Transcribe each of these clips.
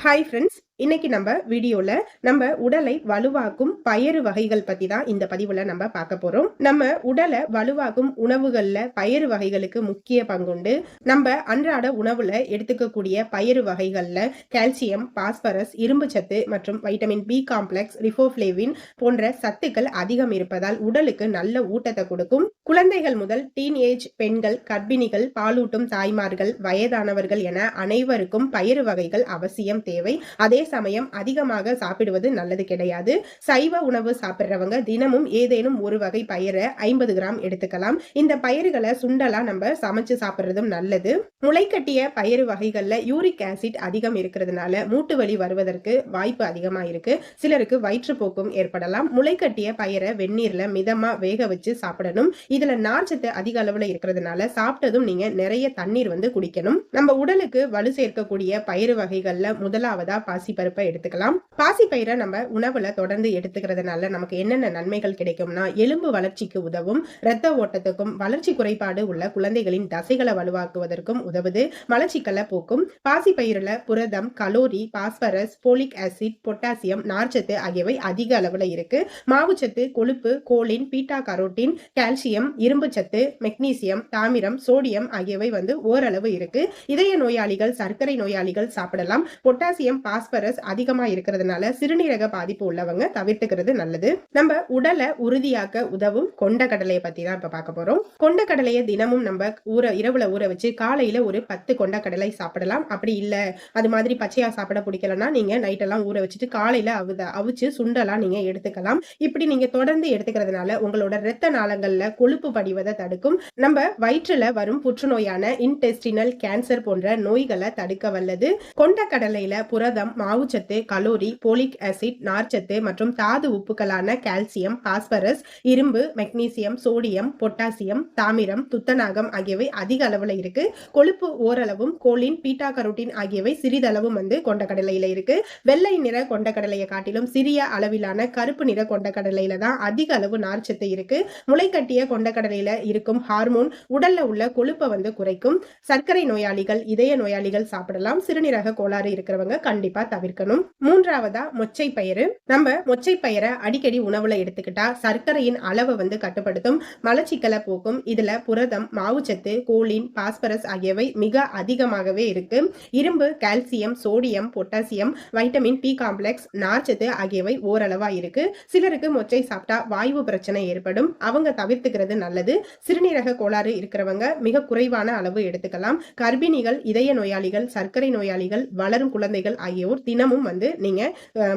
Hi friends, இன்னைக்கு நம்ம வீடியோல நம்ம உடலை வலுவாக்கும் பயறு வகைகள் பத்தி தான் இந்த பதிவுல நம்ம பார்க்க போறோம். நம்ம உடலை வலுவாக்கும் உணவுகள்ல பயறு வகைகளுக்கு முக்கிய பங்குண்டு. நம்ம அன்றாட உணவுல எடுத்துக்கக்கூடிய பயறு வகைகள்ல கால்சியம், பாஸ்பரஸ், இரும்பு சத்து மற்றும் வைட்டமின் பி காம்ப்ளெக்ஸ், ரிபோஃப்ளேவின் போன்ற சத்துக்கள் அதிகம் இருப்பதால் உடலுக்கு நல்ல ஊட்டத்தை கொடுக்கும். குழந்தைகள் முதல் டீன்ஏஜ் பெண்கள், கர்ப்பிணிகள், பாலூட்டும் தாய்மார்கள், வயதானவர்கள் என அனைவருக்கும் பயறு வகைகள் அவசியம் தேவை. அதே சமயம் அதிகமாக சாப்பிடுவது நல்லது கிடையாது. சைவ உணவு சாப்பிடுறவங்க தினமும் ஏதேனும் ஒரு வகை பயிரை 50 கிராம் எடுத்துக்கலாம். இந்த பயிர்களை சுண்டலா நம்ம சமைச்சு சாப்பிடுறதும் நல்லது. முளைக்கட்டிய பயிறு வகைகள்ல யூரிக் ஆசிட் அதிகம் இருக்கிறதுனால மூட்டு வலி வருவதற்கு வாய்ப்பு அதிகமா இருக்கு. சிலருக்கு வயிற்றுப்போக்கும் ஏற்படலாம். முளைக்கட்டிய பயிரை வெந்நீர்ல மிதமா வேக வச்சு சாப்பிடணும். இதுல நார்ச்சத்து அதிக அளவுல இருக்கிறதுனால சாப்பிட்டதும் நீங்க நிறைய தண்ணீர் குடிக்கணும். நம்ம உடலுக்கு வலு சேர்க்கக்கூடிய பயிறு வகைகள்ல முதலாவதா பாசிப்பருப்பை எடுத்துக்கலாம். பாசிப்பயிரை நம்ம உணவுல தொடர்ந்து எடுத்துக்கிறதுனால நமக்கு என்னென்ன நன்மைகள் கிடைக்கும்னா, எலும்பு வளர்ச்சிக்கு உதவும், இரத்த ஓட்டத்துக்கும், வளர்ச்சி குறைபாடு உள்ள குழந்தைகளின் தசைகளை வலுவாக்குவதற்கும் உதவுது, மலச்சிக்கலை போக்கும். பாசிப்பயிறுல புரதம், calorie, phosphorus, folic acid, potassium, நார்ச்சத்து ஆகியவை அதிக அளவுல இருக்கு. மாவுச்சத்து, கொழுப்பு, கோலின், பீட்டா கரோட்டின், கால்சியம், இரும்பு சத்து, மெக்னீசியம், தாமிரம், சோடியம் ஆகியவை ஓரளவு இருக்கு. இதய நோயாளிகள், சர்க்கரை நோயாளிகள் சாப்பிடலாம். பொட்டாசியம், பாஸ்பரஸ் அதிகமா இருக்கிறதுனால சிறுநீரக பாதிப்பு உள்ளவங்க தவிர்த்துக்கிறது நல்லது. நம்ம உடலை உறுதியாக்க உதவும் கொண்டக்கடலையை பத்தி தான் இப்ப பார்க்க போறோம். கொண்டக்கடலையை தினமும் நம்ம இரவுல ஊற வச்சு காலையில ஒரு 10 கொண்டக்கடலை சாப்பிடலாம். அப்படி இல்ல அது மாதிரி பச்சையா சாப்பிட பிடிக்கலன்னா நீங்க நைட் எல்லாம் ஊற வச்சுட்டு காலையில அவிச்சு சுண்டலா நீங்க எடுத்துக்கலாம். இப்படி நீங்க தொடர்ந்து எடுத்துக்கிறதுனால உங்களோட இரத்த நாளங்கள்ல கொழுப்பு படிவதை தடுக்கும். நம்ம வயிற்றுல வரும் புற்றுநோயான இன்டெஸ்டினல் கேன்சர் போன்ற நோய்களை தடுக்க வல்லது. கொண்டக்கடலையில புரதம், மாவுச்சத்து, கலோரி, போலிக் ஆசிட், நார்ச்சத்து மற்றும் தாது உப்புகளான கால்சியம், பாஸ்பரஸ், இரும்பு, மெக்னீசியம், சோடியம், பொட்டாசியம், தாமிரம், துத்தநாகம் ஆகியவை அதிக அளவுல இருக்கு. கொழுப்பு ஓரளவும், கோலின், பீட்டா கரோட்டின் ஆகியவை சிறிதளவும் கொண்டக்கடலையில இருக்கு. வெள்ளை நிற கொண்டக்கடலையை காட்டிலும் சிறிய அளவிலான கருப்பு நிற கொண்டக்கடலையில தான் அதிக அளவு நார்ச்சத்து இருக்கு. முளைக்கட்டிய கொண்டக்கடலையில இருக்கும் ஹார்மோன் உடல்ல உள்ள கொழுப்பை குறைக்கும். சர்க்கரை நோயாளிகள், இதய நோயாளிகள் சாப்பிடலாம். சிறுநீரக கோளாறு இருக்கிறவங்க கண்டிப்பா தவிர்க்கணும். மூன்றாவதா மொச்சை பயிறு. நம்ம மொச்சை பயிரை அடிக்கடி உணவுல எடுத்துக்கிட்டா சர்க்கரையின் அளவை கட்டுப்படுத்தும், மலச்சிக்கலை போக்கும். இதுல புரதம், மாவுச்சத்து, கோலின், பாஸ்பரஸ் ஆகியவை மிக அதிகமாகவே இருக்கு. இரும்பு, calcium, sodium, potassium, vitamin B complex, நார்ச்சத்து ஆகியவை ஓரளவா இருக்கு. சிலருக்கு மொச்சை சாப்பிட்டா வாயு பிரச்சனை ஏற்படும், அவங்க தவிர்த்துக்கிறது நல்லது. சிறுநீரக கோளாறு இருக்கிறவங்க மிக குறைவான அளவு எடுத்துக்கலாம். கர்ப்பிணிகள், இதய நோயாளிகள், சர்க்கரை நோயாளிகள், வளரும் குழந்தைகள் ஆகியோர் தினமும் நீங்க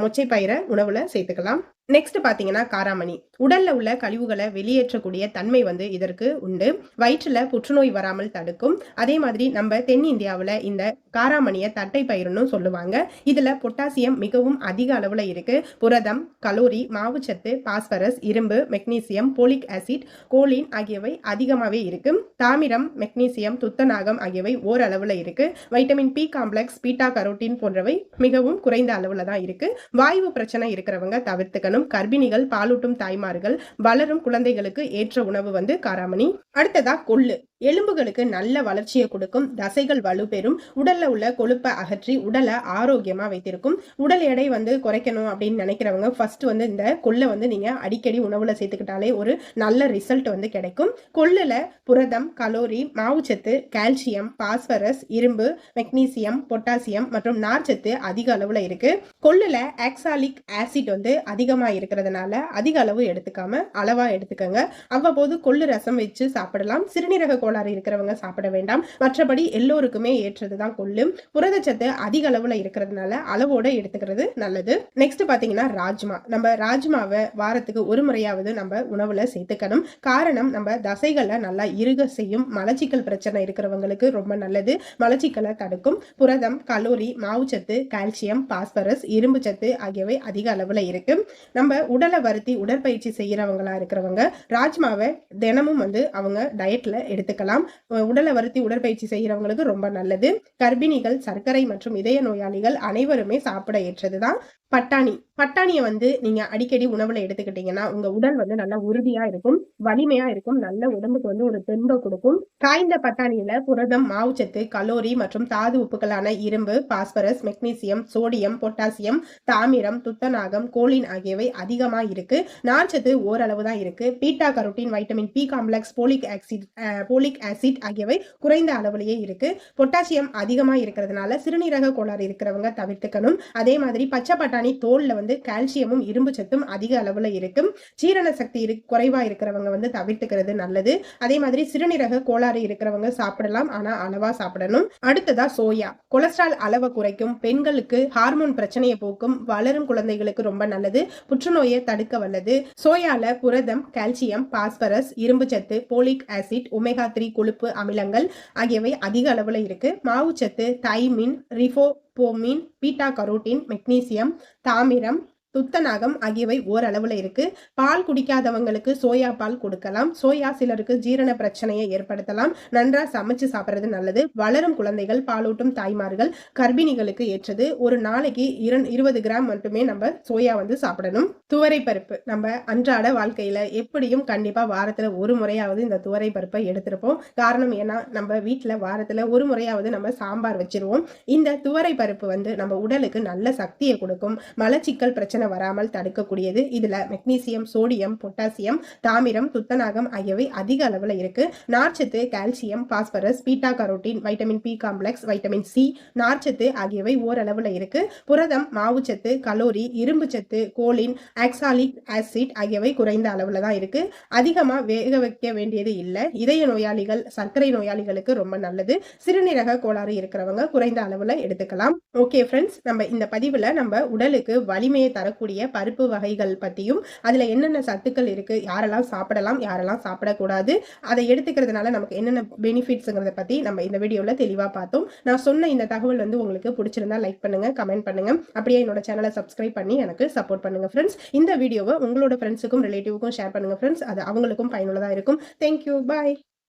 மொச்சை பயிரை உணவுல சேர்த்துக்கலாம். நெக்ஸ்ட் பாத்தீங்கன்னா காராமணி. உடல்ல உள்ள கழிவுகளை வெளியேற்றக்கூடிய தன்மை இதற்கு உண்டு. வயிற்றுல புற்றுநோய் வராமல் தடுக்கும். அதே மாதிரி நம்ம தென்னிந்தியாவுல இந்த காராமணியை தட்டை பயிர்னு சொல்லுவாங்க. இதுல பொட்டாசியம் மிகவும் அதிக அளவுல இருக்கு. புரதம், கலோரி, மாவுச்சத்து, பாஸ்பரஸ், இரும்பு, மெக்னீசியம், போலிக் ஆசிட், கோலின் ஆகியவை அதிகமாவே இருக்கு. தாமிரம், மெக்னீசியம், துத்தநாகம் ஆகியவை ஓரளவுல இருக்கு. Vitamin B complex, beta carotene போன்றவை மிகவும் குறைந்த அளவுல தான் இருக்கு. வாயு பிரச்சனை இருக்கிறவங்க தவிர்த்துக்கணும். கர்ப்பிணிகள், பாலூட்டும் தாய்மார்கள், வளரும் குழந்தைகளுக்கு ஏற்ற உணவு காராமணி. அடுத்ததா கொள்ளு. எலும்புகளுக்கு நல்ல வளர்ச்சியை கொடுக்கும், தசைகள் வலுப்பெறும், உடல்ல உள்ள கொழுப்பை அகற்றி உடலை ஆரோக்கியமா வைத்திருக்கும். உடல் எடை குறைக்கணும் அப்படின்னு நினைக்கிறவங்க ஃபர்ஸ்ட் இந்த கொள்ளை நீங்க அடிக்கடி உணவுல சேர்த்துக்கிட்டாலே ஒரு நல்ல ரிசல்ட் கிடைக்கும். கொள்ளுல புரதம், கலோரி, மாவுச்சத்து, கால்சியம், பாஸ்பரஸ், இரும்பு, மெக்னீசியம், பொட்டாசியம் மற்றும் நார்ச்சத்து அதிக அளவுல இருக்கு. கொள்ளுல ஆக்சாலிக் ஆசிட் அதிகமா இருக்கிறதுனால அதிக அளவு எடுத்துக்காம அளவா எடுத்துக்கங்க. அவ்வப்போது கொள்ளு ரசம் வச்சு சாப்பிடலாம். சிறுநீரக கோளாறு இருக்கிறவங்க சாப்பிட வேண்டாம். மற்றபடி எல்லோருக்குமே ஏற்றதுதான் கொள்ளு. புரதச்சத்து அதிக அளவுல இருக்கிறதுனால அளவோட எடுத்துக்கிறது நல்லது. நெக்ஸ்ட் பாத்தீங்கன்னா ராஜ்மா. நம்ம ராஜ்மாவை வாரத்துக்கு ஒரு முறையாவது நம்ம உணவுல சேர்த்துக்கணும். காரணம் நம்ம தசைகளை நல்லா இறுக செய்யும். மலச்சிக்கல் பிரச்சனை இருக்கிறவங்களுக்கு ரொம்ப நல்லது. மலச்சிக்கலை தடுக்கும். புரதம், கலோரி, மாவுச்சத்து, கால்சியம், பாஸ்பரஸ், இரும்பு சத்து ஆகியவை அதிக அளவுல இருக்கு. நம்ம உடலை வருத்தி உடற்பயிற்சி செய்யறவங்களா இருக்கிறவங்க ராஜ்மாவை தினமும் அவங்க டயட்ல எடுத்துக்கலாம். உடலை வருத்தி உடற்பயிற்சி செய்யறவங்களுக்கு ரொம்ப நல்லது. கர்ப்பிணிகள், சர்க்கரை மற்றும் இதய நோயாளிகள் அனைவருமே சாப்பிட ஏற்றதுதான் பட்டாணி. பட்டாணிய வந்து நீங்க அடிக்கடி உணவுல எடுத்துக்கிட்டீங்கன்னா, உங்க உடல் வந்து நல்லா உறுதியா இருக்கும், வலிமையா இருக்கும், நல்ல உடம்புக்கு வந்து ஒரு தெம்ப குடுக்கும். காய்ந்த பட்டாணியில புரதம், மாவுச்சத்து, கலோரி மற்றும் தாது உப்புக்களான இரும்பு, பாஸ்பரஸ், மெக்னீசியம், சோடியம், பொட்டாசியம், தாமிரம், துத்தநாகம், கோலின் ஆகியவை அதிகமா இருக்கு. நார்ச்சத்து ஓரளவு தான் இருக்கு. Beta carotene, vitamin B complex, folic acid ஆகியவை குறைந்த அளவிலேயே இருக்கு. பொட்டாசியம் அதிகமா இருக்கிறதுனால சிறுநீரக கோளாறு இருக்கிறவங்க தவிர்த்துக்கணும். அதே மாதிரி பச்சை பட்டாணி தோல்ல வந்து கால்சியமும் இரும்பு சத்தும் அதிக அளவுல இருக்கும். ஜீரண சக்தி குறைவா இருக்கிறவங்க வந்து தவிர்த்துக்கிறது நல்லது. அதே மாதிரி சிறுநீரக கோளாறு இருக்கிறவங்க சாப்பிடலாம், ஆனா அளவா சாப்பிடணும். அடுத்ததா சோயா. கொலஸ்ட்ரால் அளவை குறைக்கும், பெண்களுக்கு ஹார்மோன் பிரச்சனையை போக்கும், வளரும் குழந்தைகளுக்கு ரொம்ப நல்லது, புற்றுநோயை தடுக்க வல்லது. சோயால புரதம், கால்சியம், பாஸ்பரஸ், இரும்பு சத்து, போலிக் ஆசிட், ஒமேகா 3 கொழுப்பு அமிலங்கள் ஆகியவை அதிக அளவுல இருக்கு. மாவுச்சத்து, thymine, riboflavin, beta carotene, magnesium, தாமிரம், துத்தநாகம் ஆகியவை ஓரளவுல இருக்கு. பால் குடிக்காதவங்களுக்கு சோயா பால் கொடுக்கலாம். சோயா சிலருக்கு ஜீரண பிரச்சனையை ஏற்படுத்தலாம். நன்றா சமைச்சு சாப்பிடுறது நல்லது. வளரும் குழந்தைகள், பாலூட்டும் தாய்மார்கள், கர்ப்பிணிகளுக்கு ஏற்றது. ஒரு நாளைக்கு 20 கிராம் மட்டுமே நம்ம சோயா வந்து சாப்பிடணும். துவரை பருப்பு நம்ம அன்றாட வாழ்க்கையில எப்படியும் கண்டிப்பா வாரத்துல ஒரு முறையாவது இந்த துவரை பருப்பை எடுத்திருப்போம். காரணம் ஏன்னா நம்ம வீட்டுல வாரத்துல ஒரு முறையாவது நம்ம சாம்பார் வச்சிருவோம். இந்த துவரை பருப்பு வந்து நம்ம உடலுக்கு நல்ல சக்தியை கொடுக்கும். மலச்சிக்கல் பிரச்சனை வராமல் தடுக்கக்கூடியது. இதுல மெக்னீசியம், சோடியம், பொட்டாசியம், தாமிரம், துத்தநாகம் ஆகியவை அதிக அளவுல இருக்கு. நார்ச்சத்து, calcium, phosphorus, beta carotene, vitamin B complex, vitamin C, நார்ச்சத்து ஆகியவை ஓரளவுல இருக்கு. புரதம், மாவுச்சத்து, கலோரி, இரும்பு சத்து, கோலின், ஆக்சாலிக் ஆசிட் ஆகியவை குறைந்த அளவுல தான் இருக்கு. அதிகமா வேக வைக்க வேண்டியது இல்லை. இதய நோயாளிகள், சர்க்கரை நோயாளிகளுக்கு ரொம்ப நல்லது. சிறுநீரக கோளாறு இருக்கிறவங்க குறைந்த அளவுல எடுத்துக்கலாம். ஓகே ஃப்ரெண்ட்ஸ், நம்ம இந்த பதிவுல நம்ம உடலுக்கு வலிமையை தரக்கூடிய பருப்பு வகைகள் பத்தியும், அதுல என்னென்ன சத்துக்கள் இருக்கு, யாரெல்லாம் சாப்பிடலாம், யாரெல்லாம் சாப்பிடக்கூடாது, அதை எடுத்துக்கிறதுனால நமக்கு என்னென்ன பெனிஃபிட்ஸ்ங்கிறத பத்தி நம்ம இந்த வீடியோல தெளிவா பார்த்தோம். நான் சொன்ன இந்த தகவல் வந்து உங்களுக்கு பிடிச்சிருந்தா லைக் பண்ணுங்க, கமெண்ட் பண்ணுங்க. அப்படியே என்னோட சேனலை சப்ஸ்கிரைப் பண்ணி எனக்கு சப்போர்ட் பண்ணுங்க ஃப்ரெண்ட்ஸ். இந்த வீடியோவை உங்களோட ஃப்ரெண்ட்ஸுக்கும் ரிலேட்டிவ்க்கும் ஷேர் பண்ணுங்க ஃப்ரெண்ட்ஸ். அது அவங்களுக்கும் பயனுள்ளதா இருக்கும். தேங்க்யூ, பாய்.